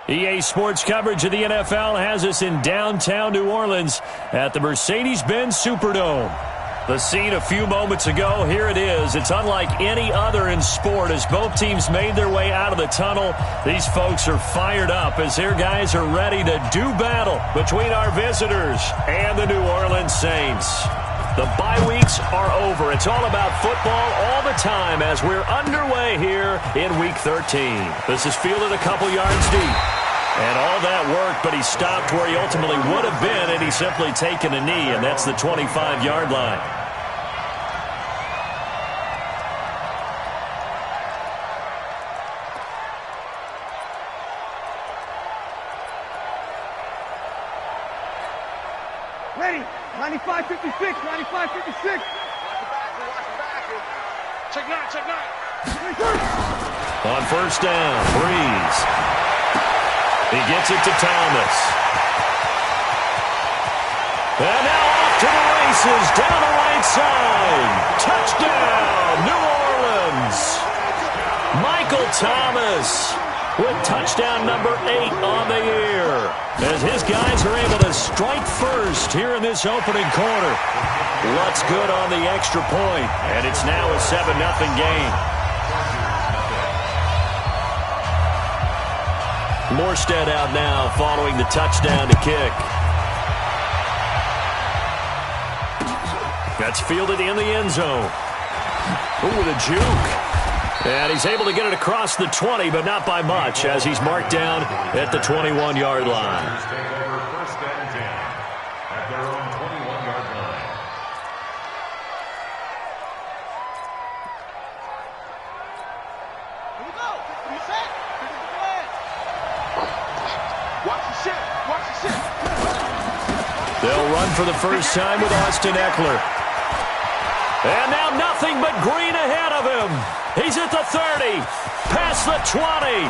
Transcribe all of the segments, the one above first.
EA Sports coverage of the NFL has us in downtown New Orleans at the Mercedes-Benz Superdome. The scene a few moments ago, here it is. It's unlike any other in sport as both teams made their way out of the tunnel. These folks are fired up as their guys are ready to do battle between our visitors and the New Orleans Saints. The bye weeks are over. It's all about football all the time as we're underway here in Week 13. This is fielded a couple yards deep. And all that work, but he stopped where he ultimately would have been, and he's simply taken a knee, and that's the 25-yard line. Ready, 95-56, 95-56. Check nine. On first down, Breeze. He gets it to Thomas. And now off to the races, down the right side. Touchdown, New Orleans. Michael Thomas with touchdown number 8 on the year. As his guys are able to strike first here in this opening quarter. Lutz good on the extra point, and it's now a 7-0 game. Morstead out now following the touchdown to kick. That's fielded in the end zone. Ooh, with a juke. And he's able to get it across the 20, but not by much as he's marked down at the 21-yard line. They'll run for the first time with Austin Eckler. And now nothing but green ahead of him. He's at the 30, past the 20,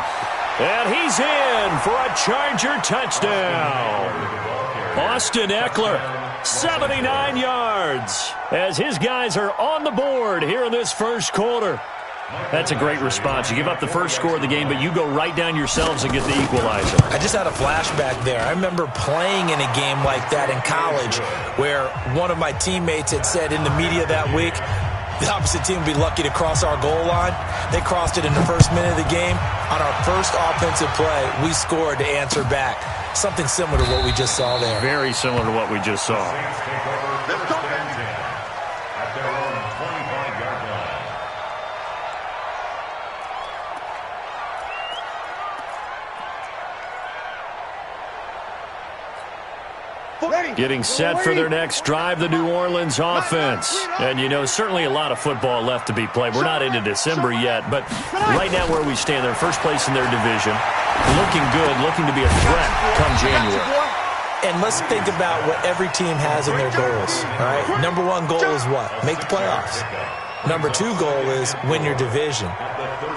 and he's in for a Charger touchdown. Austin Eckler, 79 yards, as his guys are on the board here in this first quarter. That's a great response. You give up the first score of the game, but you go right down yourselves and get the equalizer. I just had a flashback there. I remember playing in a game like that in college where one of my teammates had said in the media that week, the opposite team would be lucky to cross our goal line. They crossed it in the first minute of the game. On our first offensive play, we scored to answer back. Something similar to what we just saw there. Very similar to what we just saw. Getting set for their next drive, the New Orleans offense. And, you know, certainly a lot of football left to be played. We're not into December yet, but right now where we stand, they're first place in their division. Looking good, looking to be a threat come January. And let's think about what every team has in their goals, all right? Number one goal is what? Make the playoffs. Number two goal is win your division.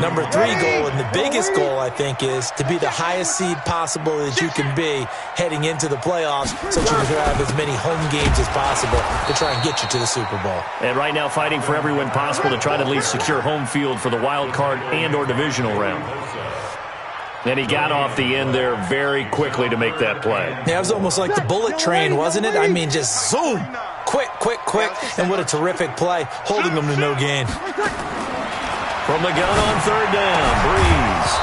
Number three goal, and the biggest goal, I think, is to be the highest seed possible that you can be heading into the playoffs so that you can have as many home games as possible to try and get you to the Super Bowl. And right now fighting for every win possible to try to at least secure home field for the wild card and or divisional round. And he got off the end there very quickly to make that play. Yeah, it was almost like the bullet train, wasn't it? I mean, just zoom, quick, and what a terrific play, holding them to no gain. From the gun on third down, Breeze.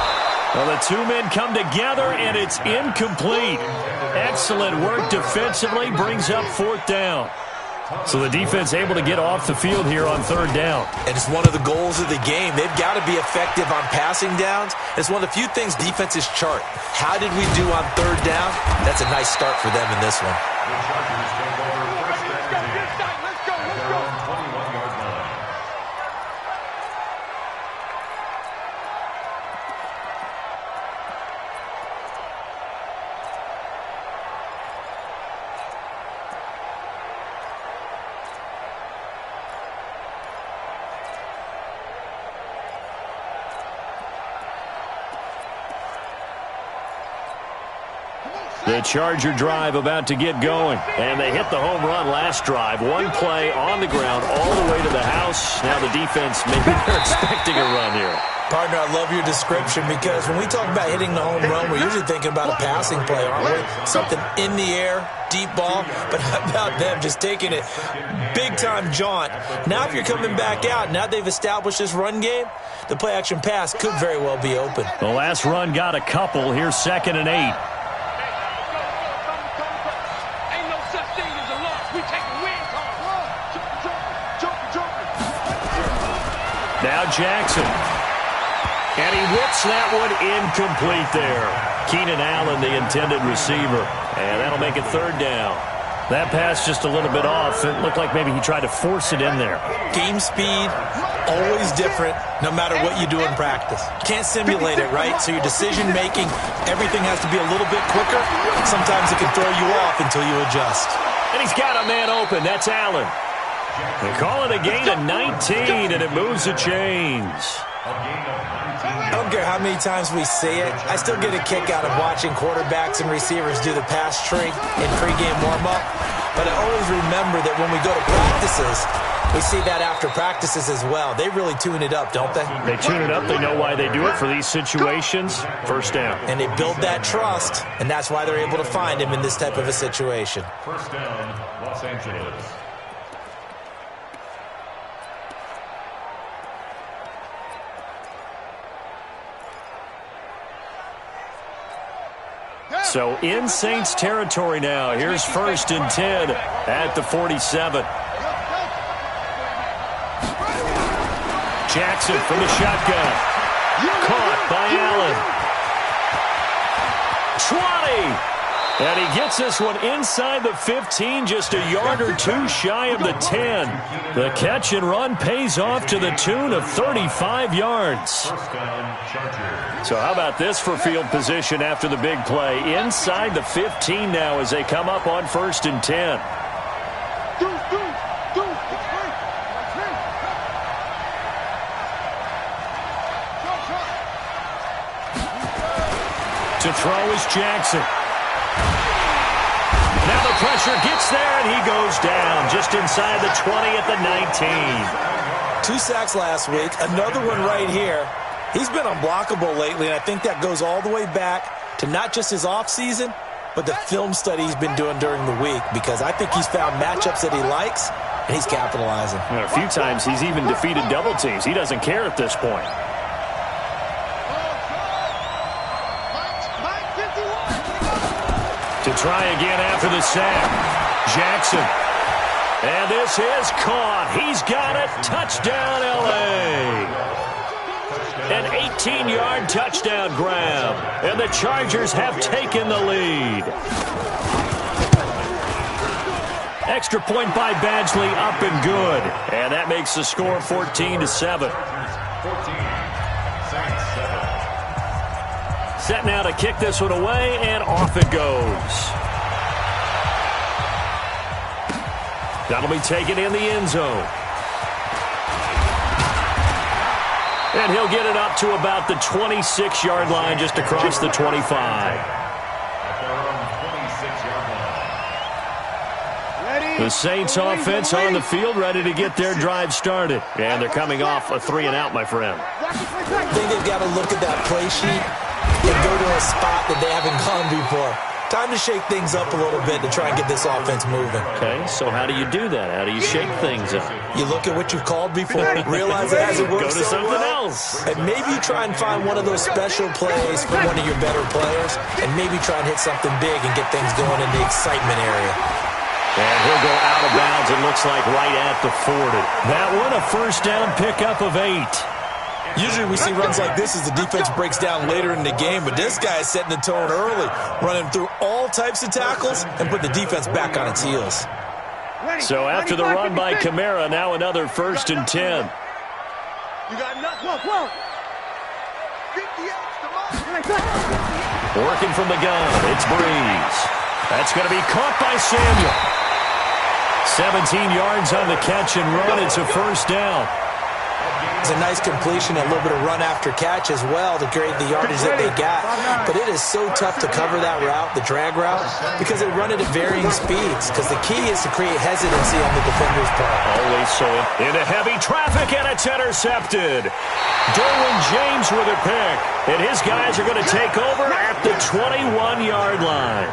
Well, the two men come together, and it's incomplete. Excellent work defensively, brings up fourth down. So the defense able to get off the field here on third down. And it's one of the goals of the game. They've got to be effective on passing downs. It's one of the few things defenses chart. How did we do on third down? That's a nice start for them in this one. The Charger drive about to get going. And they hit the home run last drive. One play on the ground all the way to the house. Now the defense, maybe they're expecting a run here. Partner, I love your description because when we talk about hitting the home run, we're usually thinking about a passing play, aren't we? Something in the air, deep ball, but how about them just taking it big-time jaunt? Now if you're coming back out, now they've established this run game, the play-action pass could very well be open. The last run got a couple. Here's 2nd and 8. Now Jackson. And he whips that one incomplete there. Keenan Allen, the intended receiver. And that'll make it 3rd down. That pass just a little bit off. It looked like maybe he tried to force it in there. Game speed, always different, no matter what you do in practice. Can't simulate it, right? So your decision-making, everything has to be a little bit quicker. Sometimes it can throw you off until you adjust. And he's got a man open. That's Allen. They call it a gain of 19, and it moves the chains. I don't care how many times we see it. I still get a kick out of watching quarterbacks and receivers do the pass tree in pregame warm-up. But I always remember that when we go to practices, we see that after practices as well. They really tune it up, don't they? They tune it up. They know why they do it for these situations. 1st down. And they build that trust, and that's why they're able to find him in this type of a situation. 1st down, Los Angeles. So in Saints territory now. Here's 1st and 10 at the 47. Jackson from the shotgun. Caught by Allen. 20. And he gets this one inside the 15, just a yard or two shy of the 10. The catch and run pays off to the tune of 35 yards. So how about this for field position after the big play? Inside the 15 now as they come up on 1st and 10. To throw is Jackson. Now the pressure gets there, and he goes down just inside the 20 at the 19. 2 sacks last week, another one right here. He's been unblockable lately, and I think that goes all the way back to not just his offseason, but the film study he's been doing during the week, because I think he's found matchups that he likes, and he's capitalizing. And a few times he's even defeated double teams. He doesn't care at this point. To try again after the sack. Jackson. And this is caught. He's got it. Touchdown, L.A. An 18-yard touchdown grab. And the Chargers have taken the lead. Extra point by Badgley, up and good. And that makes the score 14-7. Set now to kick this one away, and off it goes. That'll be taken in the end zone. And he'll get it up to about the 26-yard line, just across the 25. The Saints offense on the field, ready to get their drive started. And they're coming off a 3-and-out, my friend. I think they've got to look at that play sheet and go to a spot that they haven't gone before. Time to shake things up a little bit to try and get this offense moving. Okay, so how do you do that? How do you shake things up? You look at what you've called before, realize it hasn't worked so so something well, else. and maybe try and find one of those special plays from one of your better players, and maybe try and hit something big and get things going in the excitement area. And he'll go out of bounds, it looks like, right at the 40. That one, a first down pickup of 8. Usually we see runs like this as the defense breaks down later in the game, but this guy is setting the tone early, running through all types of tackles and put the defense back on its heels. So after the run by Kamara, now another 1st and 10. You got enough. Whoa. Working from the gun, it's Breeze. That's going to be caught by Samuel. 17 yards on the catch and run. It's a first down. It's a nice completion, a little bit of run after catch as well to create the yardage that they got. But it is so tough to cover that route, the drag route, because they run it at varying speeds. Because the key is to create hesitancy on the defender's part. Always so. Into heavy traffic, and it's intercepted. Derwin James with a pick. And his guys are going to take over at the 21-yard line.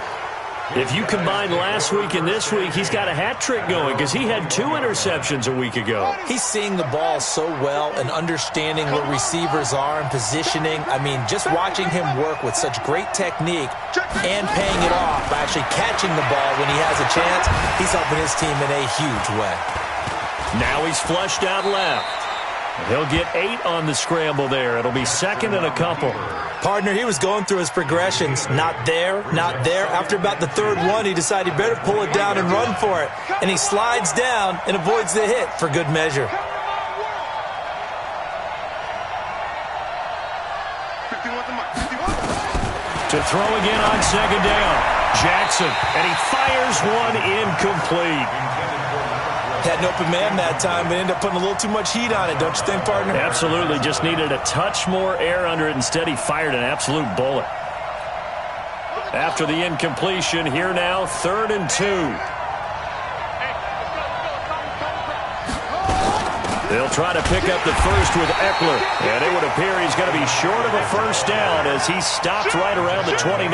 If you combine last week and this week, he's got a hat trick going because he had 2 interceptions a week ago. He's seeing the ball so well and understanding where receivers are and positioning. I mean, just watching him work with such great technique and paying it off by actually catching the ball when he has a chance, he's helping his team in a huge way. Now he's flushed out left. He'll get 8 on the scramble there. It'll be second and a couple. Partner, he was going through his progressions. Not there, not there. After about the third one, he decided he better pull it down and run for it. And he slides down and avoids the hit for good measure. To throw again on second down. Jackson, and he fires one incomplete. Had an open man that time, but ended up putting a little too much heat on it, don't you think, partner? Absolutely. Just needed a touch more air under it. Instead, he fired an absolute bullet. After the incompletion, here now, 3rd and 2. They'll try to pick up the first with Eckler. And it would appear he's going to be short of a first down as he stopped right around the 29.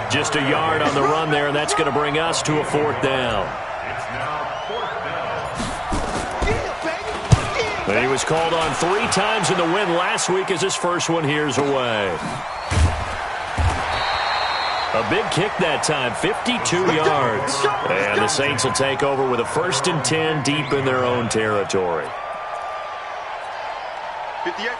Just a yard on the run there, and that's going to bring us to a 4th down. He was called on 3 times in the win last week as his first one here's away. A big kick that time, 52 yards. And the Saints will take over with a 1st and 10 deep in their own territory.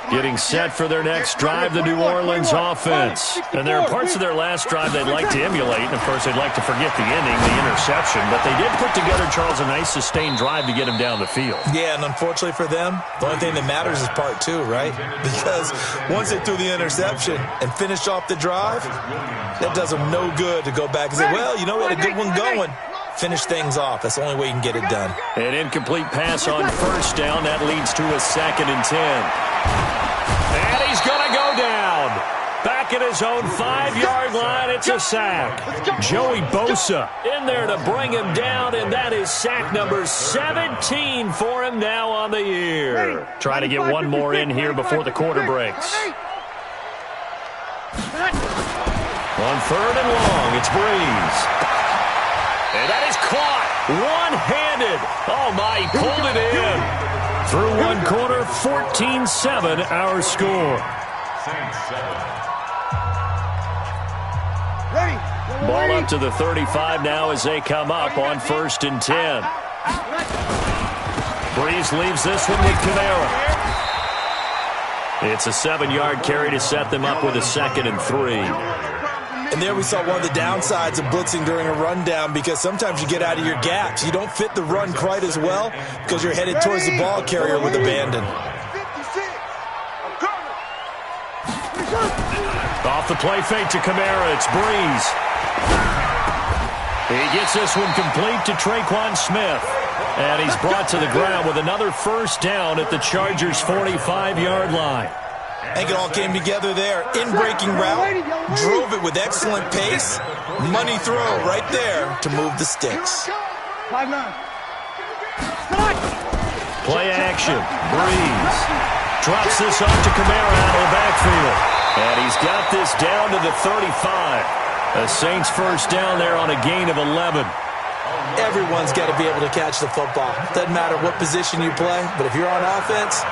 Getting set for their next drive, the New Orleans offense. And there are parts of their last drive they'd like to emulate. And, of course, they'd like to forget the ending, the interception. But they did put together, Charles, a nice sustained drive to get him down the field. Yeah, and unfortunately for them, the only thing that matters is part 2, right? Because once they threw the interception and finished off the drive, that does them no good to go back and say, well, you know, we had a good one going. Finish things off. That's the only way you can get it done. An incomplete pass on first down. That leads to a 2nd and 10. And he's going to go down. Back at his own 5-yard line, it's a sack. Joey Bosa in there to bring him down, and that is sack number 17 for him now on the year. Trying to get one more in here before the quarter breaks. On 3rd and long, it's Breeze. And that is caught one-handed. Oh, my, he pulled it in. Through one quarter, 14-7, our score. Ball up to the 35 now as they come up on 1st and 10. Breeze leaves this one with Kamara. It's a 7-yard carry to set them up with a 2nd and 3. And there we saw one of the downsides of blitzing during a rundown because sometimes you get out of your gaps. You don't fit the run quite as well because you're headed towards the ball carrier with abandon. Off the play fake to Kamara, it's Breeze. He gets this one complete to Traquan Smith. And he's brought to the ground with another first down at the Chargers' 45-yard line. I think it all came together there. In-breaking route, drove it with excellent pace. Money throw right there to move the sticks. 5-9. Play action. Breeze drops this off to Kamara out of the backfield. And he's got this down to the 35. A Saints first down there on a gain of 11. Everyone's got to be able to catch the football. Doesn't matter what position you play, but if you're on offense,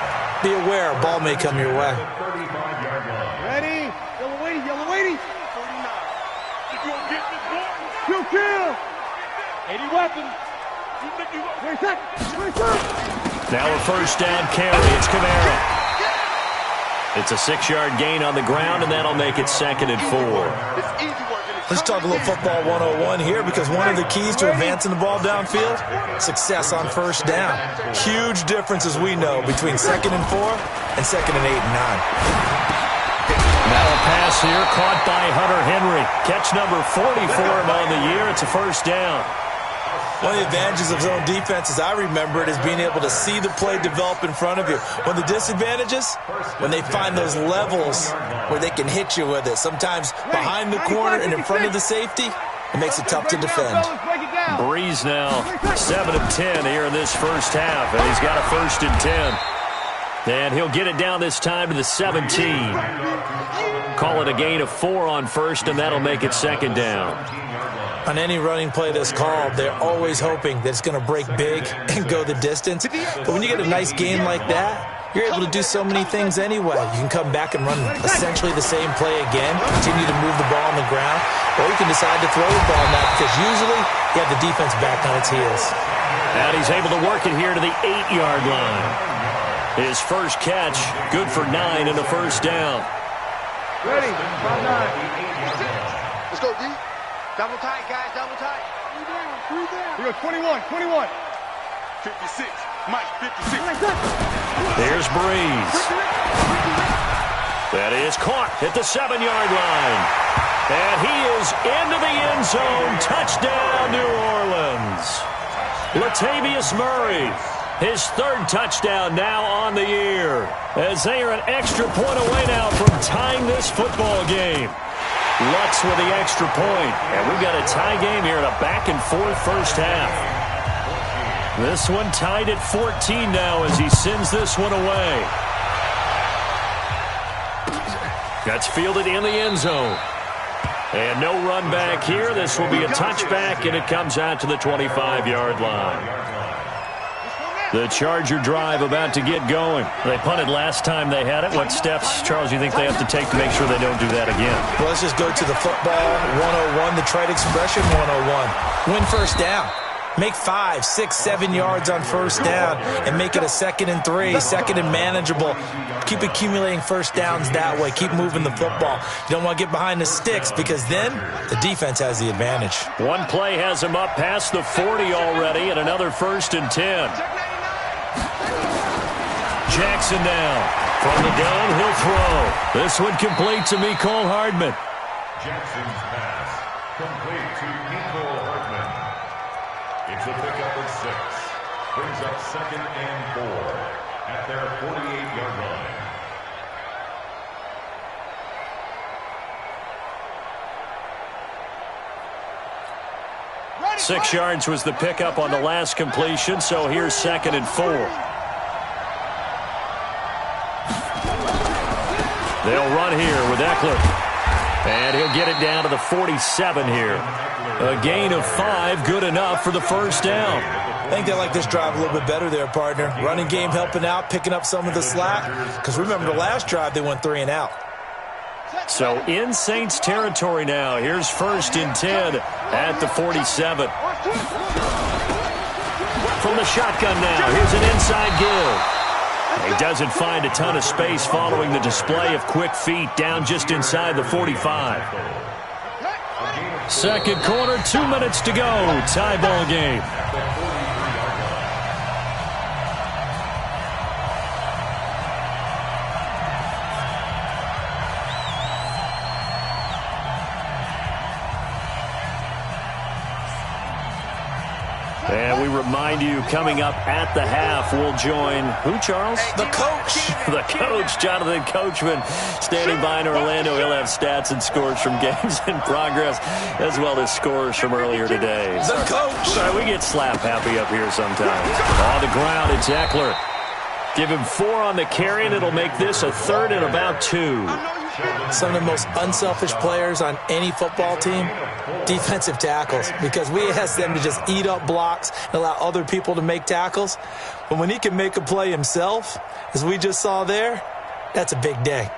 be aware a ball may come your way. Ready? Yellow waiting. 49. Kill. 80 weapons. 20 seconds. Now a first down carry. It's Kamara. It's a 6-yard gain on the ground, and that'll make it 2nd and 4. Let's talk a little football 101 here because one of the keys to advancing the ball downfield, success on first down. Huge difference, as we know, between 2nd and 4 and 2nd and 8 and 9. Now a pass here caught by Hunter Henry. Catch number 40 for him on the year. It's a first down. One of the advantages of zone defense, as I remember it, is being able to see the play develop in front of you. One of the disadvantages, when they find those levels where they can hit you with it. Sometimes behind the corner and in front of the safety, it makes it tough to defend. Breeze now 7 of 10 here in this first half, and he's got a 1st and 10. And he'll get it down this time to the 17. Call it a gain of 4 on first, and that'll make it 2nd down. On any running play that's called, they're always hoping that it's going to break big and go the distance. But when you get a nice gain like that, you're able to do so many things anyway. You can come back and run essentially the same play again, continue to move the ball on the ground, or you can decide to throw the ball now because usually you have the defense back on its heels. And he's able to work it here to the 8-yard line. His first catch, good for 9 and a 1st down. Ready, 5-9. Let's go, D. Double tight, guys, double tight. 3 down. We go 21. 56. Mike, 56. There's Breeze. That is caught at the 7-yard line. And he is into the end zone. Touchdown, New Orleans. Latavius Murray, his 3rd touchdown now on the year, as they are an extra point away now from tying this football game. Lutz with the extra point, and we've got a tie game here in a back-and-forth first half. This one tied at 14 now as he sends this one away. That's fielded in the end zone. And no run back here. This will be a touchback, and it comes out to the 25-yard line. The Charger drive about to get going. They punted last time they had it. What steps, Charles, do you think they have to take to make sure they don't do that again? Well, let's just go to the football 101, the trade expression 101. Win first down. Make 5, 6, 7 yards on first down and make it a 2nd and 3, 2nd and manageable. Keep accumulating first downs that way. Keep moving the football. You don't want to get behind the sticks because then the defense has the advantage. One play has him up past the 40 already and another 1st and 10. Jackson now. From the gun, he'll throw. This one complete to Mecole Hardman. Jackson's pass complete to Mecole Hardman. It's a pickup of 6. Brings up 2nd and 4 at their 48-yard line. 6 yards was the pickup on the last completion, so here's 2nd and 4. They'll run here with Eckler. And he'll get it down to the 47 here. A gain of 5, good enough for the 1st down. I think they like this drive a little bit better there, partner. Running game helping out, picking up some of the slack. Because remember the last drive, they went 3 and out. So in Saints territory now. Here's 1st and 10 at the 47. From the shotgun now. Here's an inside give. He doesn't find a ton of space following the display of quick feet down just inside the 45. 2nd quarter, 2 minutes to go. Tie ball game. And we remind you, coming up at the half, we'll join who, Charles? The coach. The coach, Jonathan Coachman, standing by in Orlando. He'll have stats and scores from games in progress, as well as scores from earlier today. The coach. Sorry, we get slap happy up here sometimes. On the ground, it's Eckler. Give him 4 on the carry, and it'll make this a 3rd and about 2. Some of the most unselfish players on any football team, defensive tackles, because we ask them to just eat up blocks and allow other people to make tackles. But when he can make a play himself, as we just saw there, that's a big day.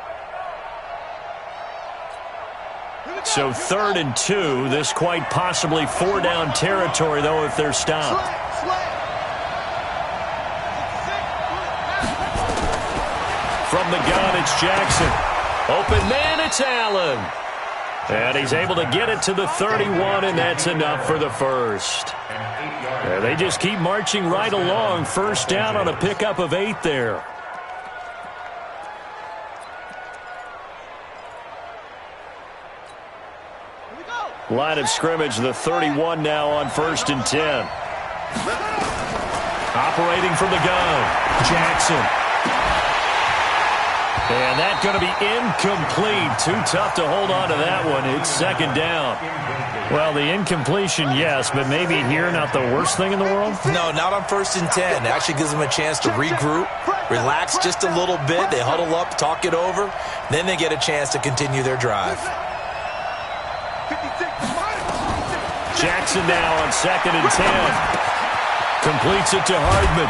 So 3rd and 2, this quite possibly 4-down territory, though, if they're stopped. From the gun, it's Jackson. Open man, it's Allen. And he's able to get it to the 31, and that's enough for the 1st. They just keep marching right along. 1st down on a pickup of 8 there. Line of scrimmage, the 31 now on 1st and 10. Operating from the gun, Jackson. And that's going to be incomplete. Too tough to hold on to that one. It's 2nd down. Well, the incompletion, yes, but maybe here not the worst thing in the world? No, not on 1st and 10. It actually gives them a chance to regroup, relax just a little bit. They huddle up, talk it over. Then they get a chance to continue their drive. Jackson now on 2nd and 10. Completes it to Hardman.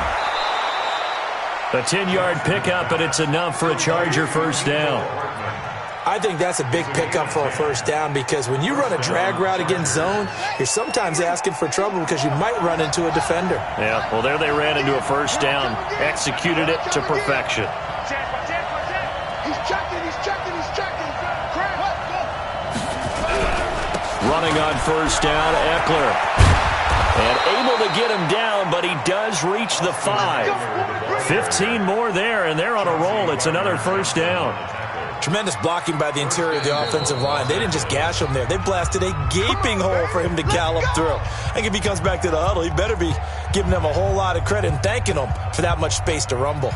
A 10-yard pickup, and it's enough for a Charger 1st down. I think that's a big pickup for a 1st down because when you run a drag route against zone, you're sometimes asking for trouble because you might run into a defender. Yeah, well, there they ran into a 1st down. Executed it to perfection. He's checking. Running on 1st down, Eckler. And able to get him down, but he does reach the 5. 15 more there, and they're on a roll. It's another 1st down. Tremendous blocking by the interior of the offensive line. They didn't just gash him there. They blasted a gaping hole for him to gallop through. I think if he comes back to the huddle, he better be giving them a whole lot of credit and thanking them for that much space to rumble.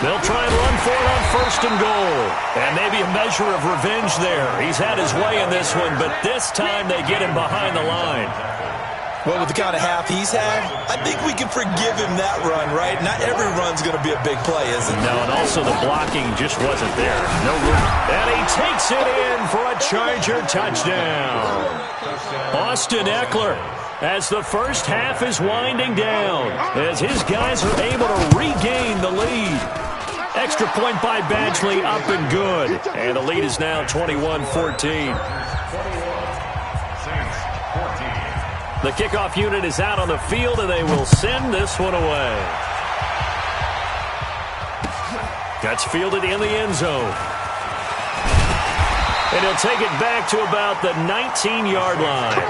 They'll try and run for it on 1st and goal. And maybe a measure of revenge there. He's had his way in this one, but this time they get him behind the line. Well, with the kind of half he's had, I think we can forgive him that run, right? Not every run's going to be a big play, is it? No, and also the blocking just wasn't there. No room. And he takes it in for a Charger touchdown. Austin Eckler, as the first half is winding down, as his guys are able to regain the lead. Extra point by Badgley, up and good. And the lead is now 21-14. The kickoff unit is out on the field, and they will send this one away. That's fielded in the end zone. And he'll take it back to about the 19-yard line.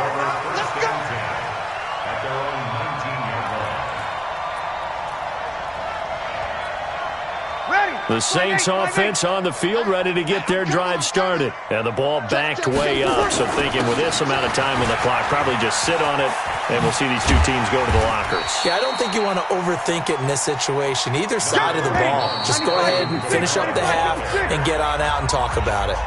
The Saints offense on the field, ready to get their drive started. And the ball backed way up, so thinking with this amount of time on the clock, probably just sit on it, and we'll see these two teams go to the lockers. Yeah, I don't think you want to overthink it in this situation, either side of the ball. Just go ahead and finish up the half and get on out and talk about it.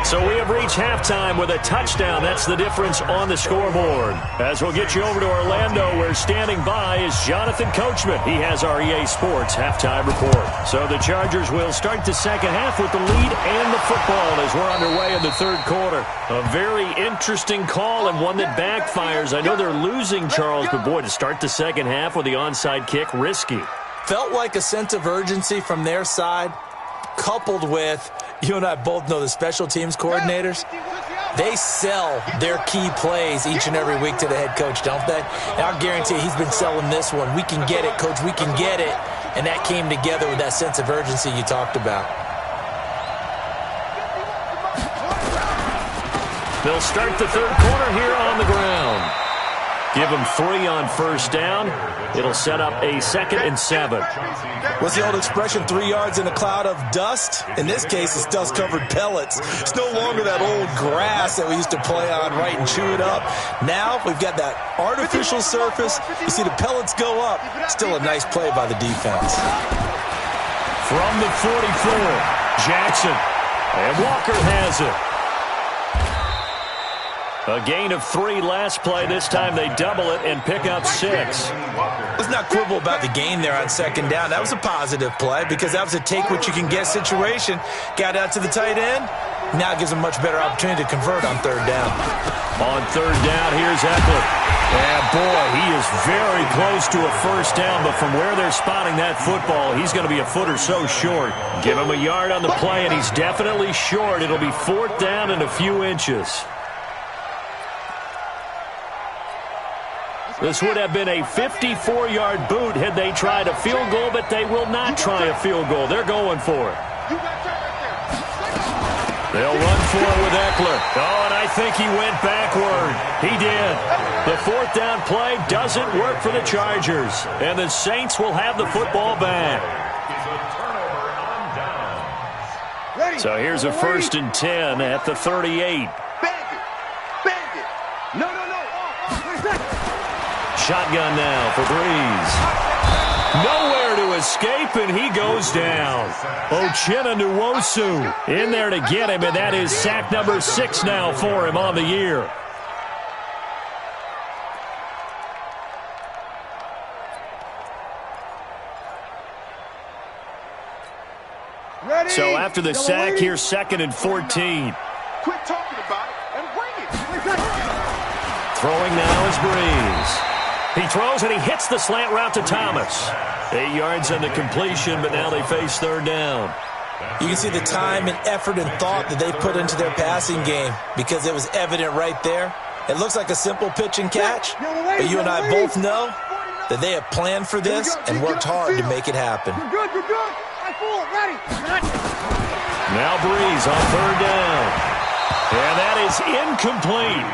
So we have reached halftime with a touchdown. That's the difference on the scoreboard. As we'll get you over to Orlando, where standing by is Jonathan Coachman. He has our EA Sports halftime report. So the Chargers will start the second half with the lead and the football as we're underway in the 3rd quarter. A very interesting call and one that backfires. I know they're losing, Charles, but boy, to start the second half with the onside kick, risky. Felt like a sense of urgency from their side, coupled with, you and I both know the special teams coordinators, they sell their key plays each and every week to the head coach, don't they? And I'll guarantee he's been selling this one. We can get it, coach, we can get it. And that came together with that sense of urgency you talked about. They'll start the 3rd quarter here on the ground. Give them 3 on 1st down. It'll set up a 2nd and 7. What's the old expression, 3 yards in a cloud of dust? In this case, it's dust-covered pellets. It's no longer that old grass that we used to play on, right, and chew it up. Now we've got that artificial surface. You see the pellets go up. Still a nice play by the defense. From the 44, Jackson. And Walker has it. A gain of 3 last play. This time they double it and pick up 6. Let's not quibble about the gain there on 2nd down. That was a positive play because that was a take-what-you-can-get situation. Got out to the tight end. Now it gives them a much better opportunity to convert on 3rd down. On 3rd down, here's Eckler. And boy, he is very close to a 1st down, but from where they're spotting that football, he's going to be a foot or so short. Give him a yard on the play, and he's definitely short. It'll be 4th down and a few inches. This would have been a 54-yard boot had they tried a field goal, but they will not try a field goal. They'll going for it. They'll run for it with Eckler. Oh, and I think he went backward. He did. The fourth down play doesn't work for the Chargers. And the Saints will have the football back. So here's a 1st and 10 at the 38. Bandit. No. Shotgun now for Breeze. Nowhere to escape, and he goes down. Uchenna Nwosu in there to get him, and that is sack number 6 now for him on the year. Ready. So after the sack, here's 2nd and 14. Quit talking about it and bring it. Throwing now is Breeze. He throws and he hits the slant route to Thomas. 8 yards on the completion, but now they face 3rd down. You can see the time and effort and thought that they put into their passing game because it was evident right there. It looks like a simple pitch and catch, but you and I both know that they have planned for this and worked hard to make it happen. You're good. Ready. Now Breeze on 3rd down. And that is incomplete.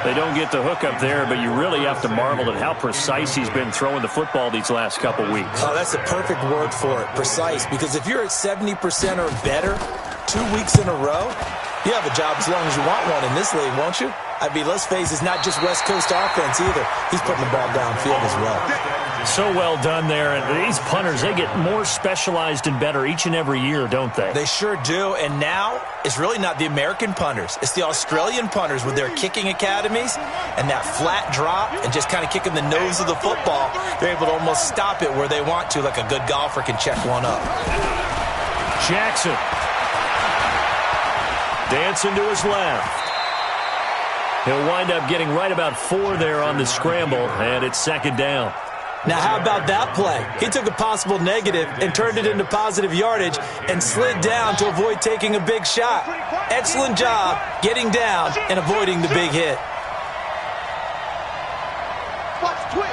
They don't get the hook up there, but you really have to marvel at how precise he's been throwing the football these last couple weeks. Oh, that's the perfect word for it, precise, because if you're at 70% or better 2 weeks in a row, you have a job as long as you want one in this league, won't you? I mean, let's face it, it's not just West Coast offense either. He's putting the ball downfield as well. So well done there. And these punters, they get more specialized and better each and every year, don't they? They sure do. And now it's really not the American punters. It's the Australian punters with their kicking academies and that flat drop and just kind of kicking the nose of the football. They're able to almost stop it where they want to, like a good golfer can check one up. Jackson. Dancing to his left. He'll wind up getting right about 4 there on the scramble, and it's 2nd down. Now, how about that play? He took a possible negative and turned it into positive yardage and slid down to avoid taking a big shot. Excellent job getting down and avoiding the big hit. Watch twitch.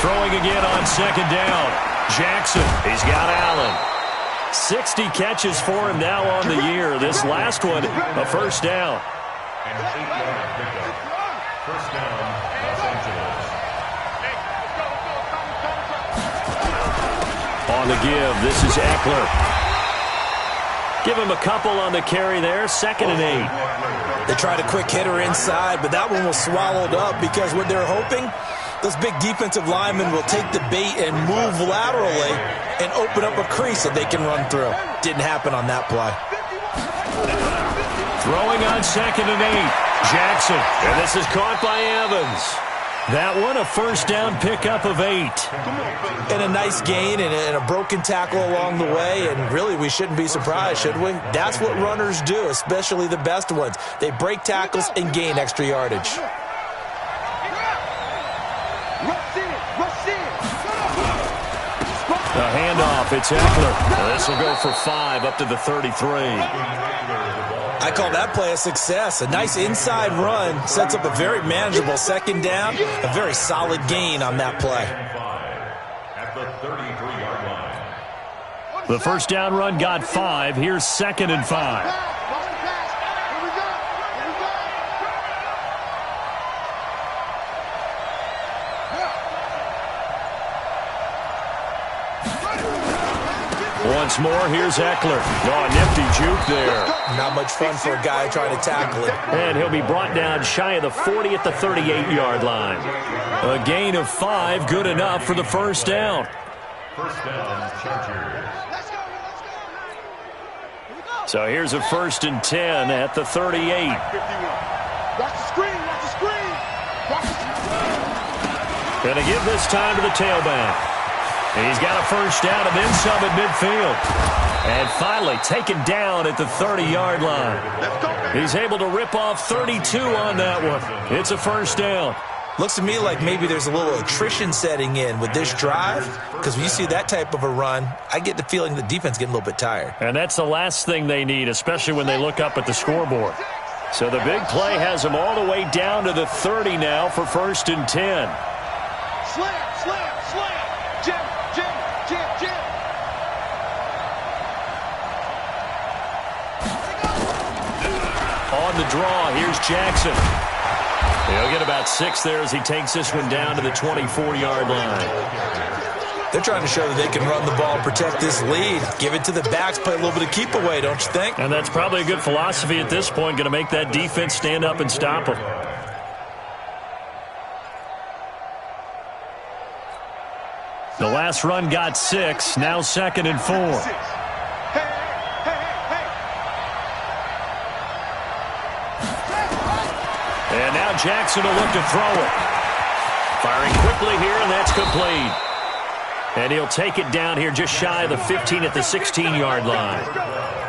Throwing again on 2nd down. Jackson, he's got Allen. 60 catches for him now on the year. This last one, a 1st down. And 8-yard pickup. 1st down, Los Angeles. On the give, this is Eckler. Give him a couple on the carry there. 2nd and 8. They tried a quick hitter inside, but that one was swallowed up because what they're hoping, those big defensive linemen will take the bait and move laterally and open up a crease that they can run through. Didn't happen on that play. Throwing on 2nd and 8. Jackson, and this is caught by Evans. That one, a 1st down pickup of 8. And a nice gain and a broken tackle along the way, and really we shouldn't be surprised, should we? That's what runners do, especially the best ones. They break tackles and gain extra yardage. The handoff, it's Eckler. This will go for 5 up to the 33. I call that play a success. A nice inside run sets up a very manageable 2nd down. A very solid gain on that play. At the 33-yard line. The 1st down run got 5. Here's 2nd and 5. Once more, here's Eckler. Oh, nifty juke there. Not much fun for a guy trying to tackle it. And he'll be brought down shy of the 40 at the 38-yard line. A gain of 5, good enough for the 1st down. 1st down, Chargers. So here's a 1st and 10 at the 38. Watch the screen. Gonna give this time to the tailback. He's got a 1st down and then some at midfield. And finally taken down at the 30-yard line. He's able to rip off 32 on that one. It's a 1st down. Looks to me like maybe there's a little attrition setting in with this drive, because when you see that type of a run, I get the feeling the defense getting a little bit tired. And that's the last thing they need, especially when they look up at the scoreboard. So the big play has them all the way down to the 30 now for 1st and 10. Slam. On the draw, here's Jackson. He'll get about 6 there as he takes this one down to the 24-yard line. They're trying to show that they can run the ball, protect this lead, give it to the backs, play a little bit of keep away, don't you think? And that's probably a good philosophy at this point, going to make that defense stand up and stop them. The last run got 6, now 2nd and 4. And now Jackson will look to throw it. Firing quickly here, and that's complete. And he'll take it down here just shy of the 15 at the 16-yard line.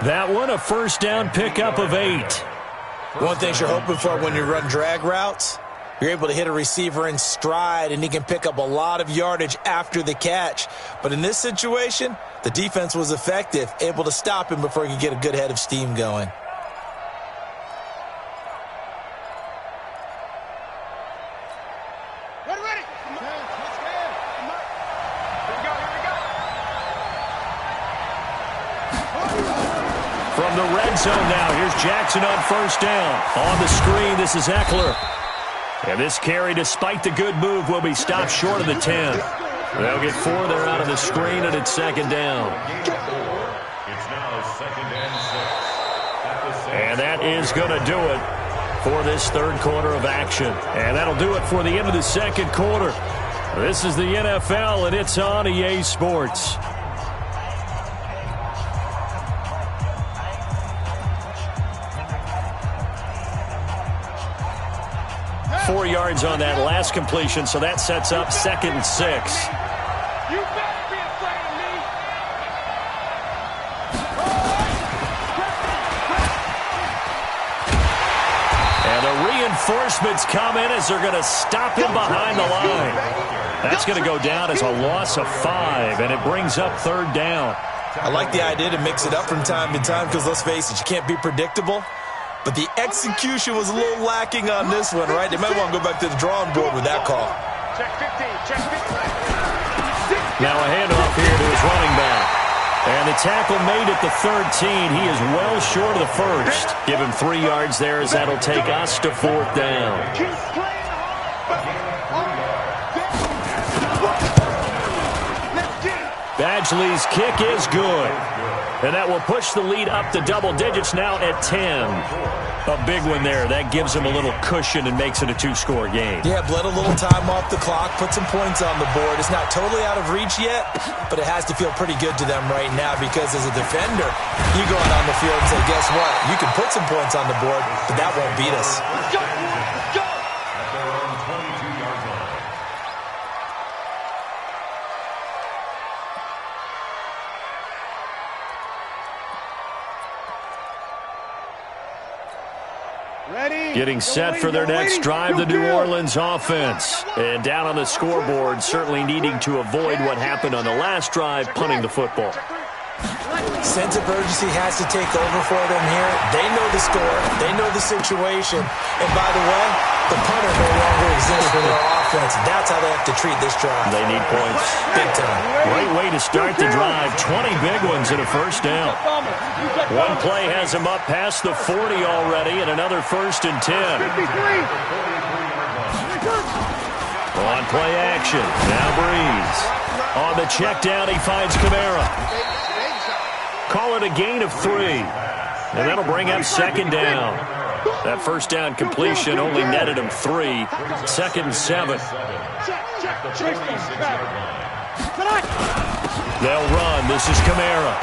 That one, a first down pickup of 8. One thing you're hoping for when you run drag routes, you're able to hit a receiver in stride, and he can pick up a lot of yardage after the catch. But in this situation, the defense was effective, able to stop him before he could get a good head of steam going. From the red zone now, here's Jackson on first down. On the screen, this is Eckler. And this carry, despite the good move, will be stopped short of the 10. They'll get 4 there out of the screen, and it's 2nd down. It's now 2nd and 6. And that is going to do it for this third quarter of action. And that'll do it for the end of the second quarter. This is the NFL, and it's on EA Sports. Four yards on that last completion, so that sets up 2nd and 6. You better be afraid of me. And the reinforcements come in as they're going to stop him behind the line. That's going to go down as a loss of 5, and it brings up 3rd down. I like the idea to mix it up from time to time because, let's face it, you can't be predictable. But the execution was a little lacking on this one, right? They might want to go back to the drawing board with that call. Check 15, check 15. Now a handoff here to his running back. And the tackle made at the 13. He is well short of the first. Give him 3 yards there as that'll take us to 4th down. Keep playing Badgley's kick is good. And that will push the lead up to double digits now at 10. A big one there. That gives them a little cushion and makes it a 2-score game. Yeah, bled a little time off the clock, put some points on the board. It's not totally out of reach yet, but it has to feel pretty good to them right now because as a defender, you go out on the field and say, guess what? You can put some points on the board, but that won't beat us. Go! Go! At their own 22-yard line. Ready? Getting set for their next drive, the New Orleans offense. And down on the scoreboard, certainly needing to avoid what happened on the last drive, punting the football. Sense of urgency has to take over for them here. They know the score. They know the situation. And by the way, the punter no longer exists for their offense. That's how they have to treat this drive. They need points. Big time. Great way to start the drive. 20 big ones and a first down. One play has them up past the 40 already and another 1st and 10. 53. On play action. Now Breeze. On the check down, he finds Kamara. Call it a gain of 3. And that'll bring up 2nd down. That first down completion only netted him 3. 2nd and 7. They'll run. This is Kamara.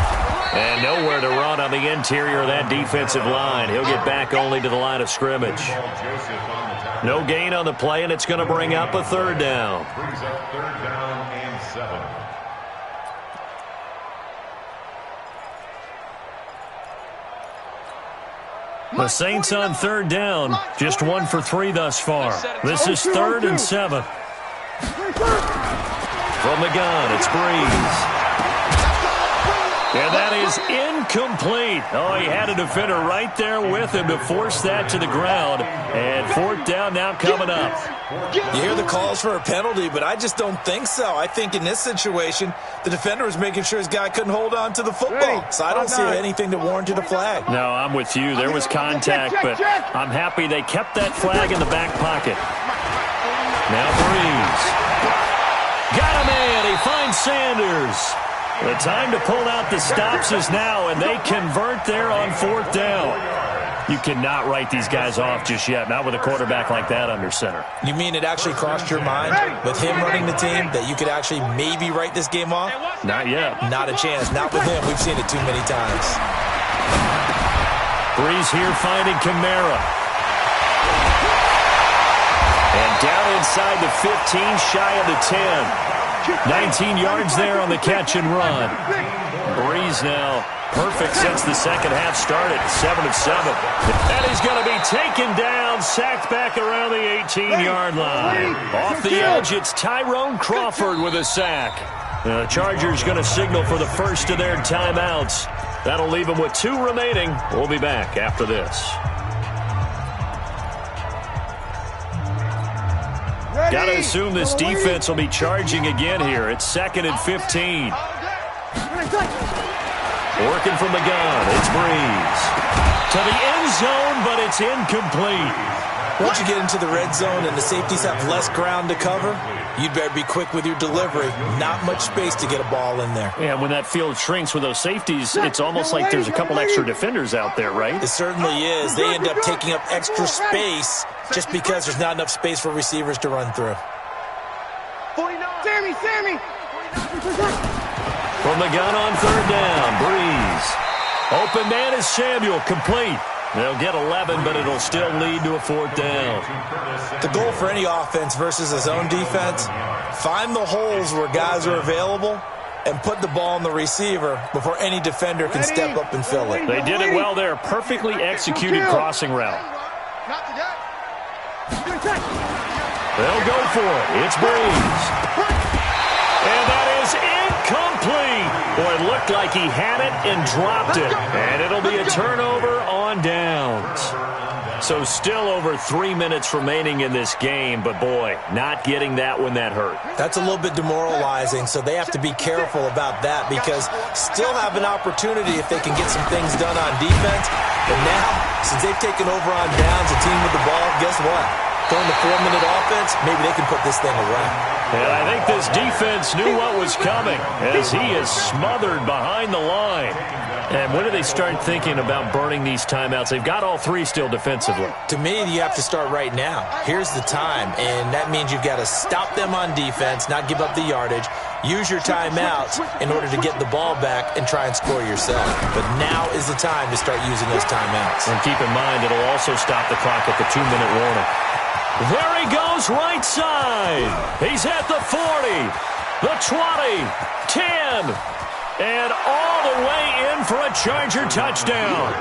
And nowhere to run on the interior of that defensive line. He'll get back only to the line of scrimmage. No gain on the play, and it's going to bring up a 3rd down. Brings up 3rd down and 7. The Saints on 3rd down, just 1 for 3 thus far. This is 3rd and 7. From the gun, it's Breeze. And that is incomplete. Oh, he had a defender right there with him to force that to the ground. And fourth down now coming up. You hear the calls for a penalty, but I just don't think so. I think in this situation, the defender was making sure his guy couldn't hold on to the football. So I don't see anything to warrant a flag. No, I'm with you. There was contact, but I'm happy they kept that flag in the back pocket. Now Breeze. Got a man. He finds Sanders. The time to pull out the stops is now, and they convert there on fourth down. You cannot write these guys off just yet, not with a quarterback like that under center. You mean it actually crossed your mind with him running the team that you could actually maybe write this game off? Not yet. Not a chance. Not with him. We've seen it too many times. Breeze here finding Kamara. And down inside the 15, shy of the 10. 19 yards there on the catch and run. Breeze now perfect since the second half started. 7 of 7. And he's going to be taken down, sacked back around the 18-yard line. Off the edge, it's Tyrone Crawford with a sack. The Chargers going to signal for the first of their timeouts. That'll leave them with 2 remaining. We'll be back after this. Got to assume this defense will be charging again here. It's 2nd and 15. Working from the gun. It's Breeze. To the end zone, but it's incomplete. Once you get into the red zone and the safeties have less ground to cover, you'd better be quick with your delivery. Not much space to get a ball in there. Yeah, when that field shrinks with those safeties, it's almost like there's a couple extra defenders out there, right? It certainly is. They end up taking up extra space just because there's not enough space for receivers to run through. 49. Sammy! From the gun on third down, Breeze. Open man is Samuel, complete. They'll get 11, but it'll still lead to a fourth down. The goal for any offense versus a zone defense, find the holes where guys are available and put the ball in the receiver before any defender can step up and fill it. They did it well there. Perfectly executed crossing route. Not today. They'll go for it. It's Breeze. And that is incomplete. Boy, it looked like he had it and dropped it. And it'll be a turnover on downs. So still over 3 minutes remaining in this game, but boy, not getting that when that hurt. That's a little bit demoralizing, so they have to be careful about that because still have an opportunity if they can get some things done on defense. But now, since they've taken over on downs, a team with the ball, guess what? Throwing the 4-minute offense, maybe they can put this thing away. And I think this defense knew what was coming as he is smothered behind the line. And when do they start thinking about burning these timeouts? They've got all 3 still defensively. To me, you have to start right now. Here's the time, and that means you've got to stop them on defense, not give up the yardage, use your timeouts in order to get the ball back and try and score yourself. But now is the time to start using those timeouts. And keep in mind, it'll also stop the clock at the 2-minute warning. There he goes right side. He's at the 40, the 20, 10, and all the way in for a Charger touchdown.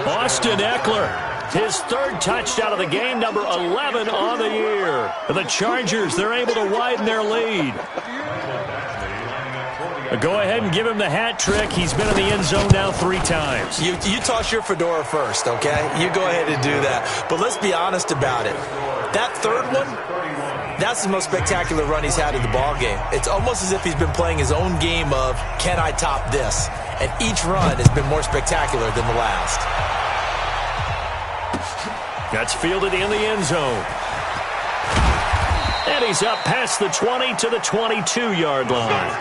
Austin Eckler, his 3rd touchdown of the game, number 11 on the year. The Chargers, they're able to widen their lead. Go ahead and give him the hat trick. He's been in the end zone now 3 times. You toss your fedora first, okay? You go ahead and do that. But let's be honest about it. That 3rd one, that's the most spectacular run he's had in the ballgame. It's almost as if he's been playing his own game of, can I top this? And each run has been more spectacular than the last. That's fielded in the end zone. And he's up past the 20 to the 22-yard line.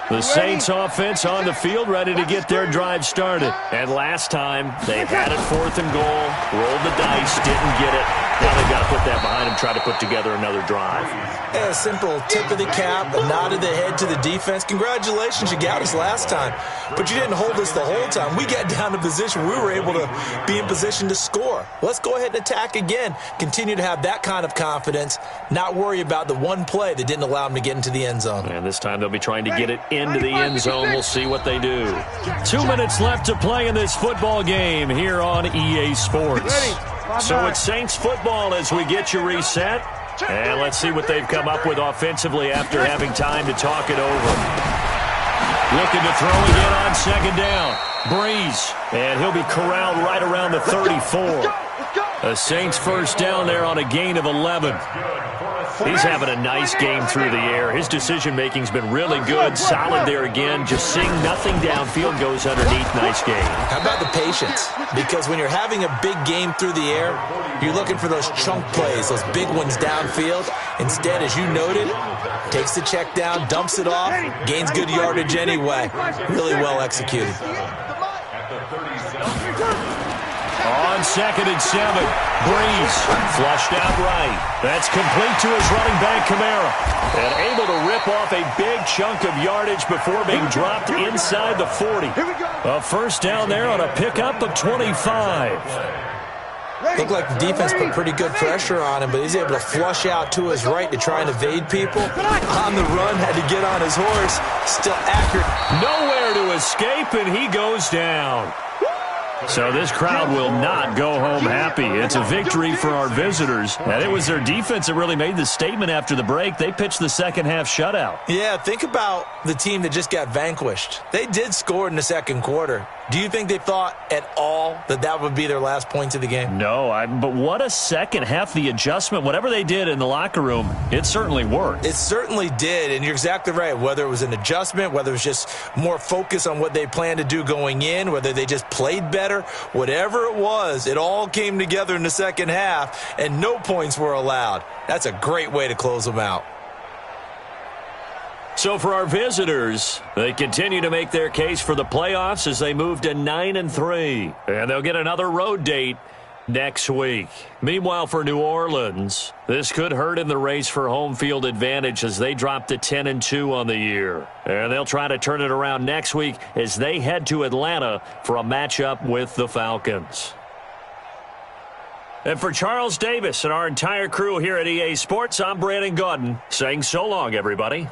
The Saints offense on the field, ready to get their drive started. And last time, they had it 4th and goal, rolled the dice, didn't get it. Now they've got to put that behind them, try to put together another drive. Yeah, a simple tip of the cap, a nod of the head to the defense. Congratulations, you got us last time. But you didn't hold us the whole time. We got down to position. We were able to be in position to score. Let's go ahead and attack again. Continue to have that kind of confidence, not worry about the one play that didn't allow them to get into the end zone. And this time they'll be trying to get it into the end zone. We'll see what they do. 2 minutes left to play in this football game here on EA Sports. So it's Saints football as we get you reset. And let's see what they've come up with offensively after having time to talk it over. Looking to throw again on second down. Breeze. And he'll be corralled right around the 34. The Saints first down there on a gain of 11. He's having a nice game through the air. His decision-making's been really good. Solid there again. Just seeing nothing downfield goes underneath. Nice game. How about the patience? Because when you're having a big game through the air, you're looking for those chunk plays, those big ones downfield. Instead, as you noted, takes the check down, dumps it off, gains good yardage anyway. Really well executed. On 2nd and 7, Breeze flushed out right. That's complete to his running back, Kamara. And able to rip off a big chunk of yardage before being dropped inside the 40. A first down there on a pickup of 25. Looked like the defense put pretty good pressure on him, but he's able to flush out to his right to try and evade people. On the run, had to get on his horse. Still accurate. Nowhere to escape, and he goes down. So this crowd will not go home happy. It's a victory for our visitors. And it was their defense that really made the statement after the break. They pitched the second half shutout. Yeah, think about the team that just got vanquished. They did score in the second quarter. Do you think they thought at all that that would be their last points of the game? No, but what a second half. The adjustment, whatever they did in the locker room, it certainly worked. It certainly did, and you're exactly right. Whether it was an adjustment, whether it was just more focus on what they planned to do going in, whether they just played better, whatever it was, it all came together in the second half, and no points were allowed. That's a great way to close them out. So for our visitors, they continue to make their case for the playoffs as they move to 9-3. And they'll get another road date next week. Meanwhile, for New Orleans, this could hurt in the race for home field advantage as they drop to 10-2 on the year. And they'll try to turn it around next week as they head to Atlanta for a matchup with the Falcons. And for Charles Davis and our entire crew here at EA Sports, I'm Brandon Gaudin saying so long, everybody.